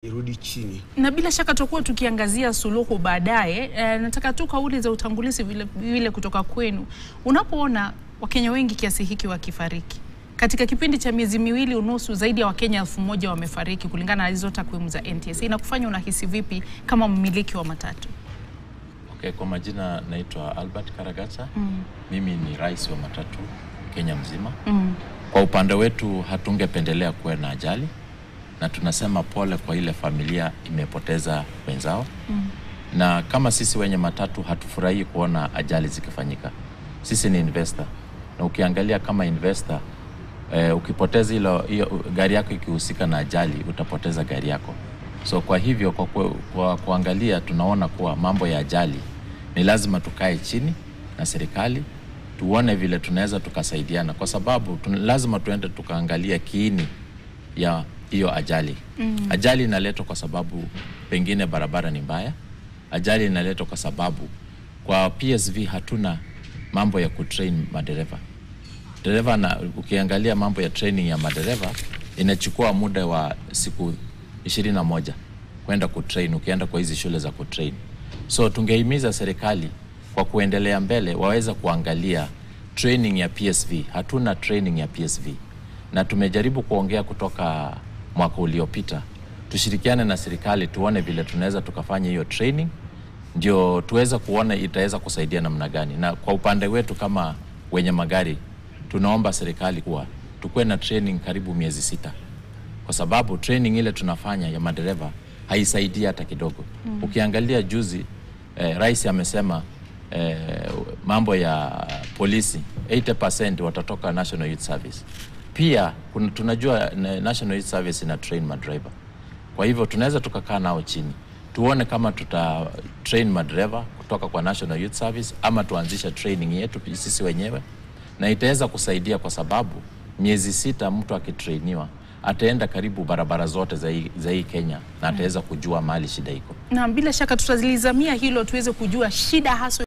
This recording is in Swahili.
irudi chini. Na bila shaka tutakuwa tukiangazia suluhu baadaye. Nataka tu kauli za utangulizi vile kutoka kwenu. Unapoona Wakenya wengi kiasi hiki wakifariki katika kipindi cha miezi miwili unusu, zaidi ya Wakenya 1000 wamefariki kulingana na hizo takwimu za NTSA, inakufanya unahisi vipi kama mmiliki wa matatu? Okay, kwa majina naitwa Albert Karakacha. Mimi ni rais wa matatu Kenya mzima. Kwa upande wetu hatungependelea kuwe na ajali, na tunasema pole kwa ile familia imepoteza wenzao. Na kama sisi wenye matatu hatufurahi kuona ajali zikifanyika. Sisi ni investor, na ukiangalia kama investor ukipoteza hiyo gari yako ikihusika na ajali, utapoteza gari yako. So kwa hivyo kwa kuangalia tunaona kuwa mambo ya ajali ni lazima tukae chini na serikali tuone vile tunaweza tukasaidiana, kwa sababu lazima tuende tukaangalia kiini ya hiyo ajali. Ajali inaletwa kwa sababu pengine barabara ni mbaya. Ajali inaletwa kwa sababu kwa PSV hatuna mambo ya kutrain madereva. Dereva, na ukiangalia mambo ya training ya madereva inachukua muda wa siku 21 kwenda kutrain ukienda kwa hizi shule za kutrain. So tungehimiza serikali kwa kuendelea mbele waweza kuangalia training ya PSV. Hatuna training ya PSV, na tumejaribu kuongea kutoka mwaka uliopita tushirikiane na serikali tuone vile tunaweza tukafanya hiyo training, ndio tuweza kuona itaweza kusaidia namna gani. Na kwa upande wetu kama wenye magari tunaomba serikali kuwa tukue na training karibu miezi 6, kwa sababu training ile tunafanya ya madereva haisaidia hata kidogo. Ukiangalia juzi rais amesema mambo ya polisi 80% watatoka National Youth Service. Pia tunajua National Youth Service ina train madereva. Kwa hivyo tunaweza tukakaa nao chini tuone kama tuta train madereva kutoka kwa National Youth Service ama tuanzisha training yetu sisi wenyewe, na itaweza kusaidia kwa sababu miezi 6 mtu akitrainiwa ataenda karibu barabara zote za hii Kenya na ataweza kujua mahali shida iko. Na bila shaka tutazilizamia hilo tuweze kujua shida hasa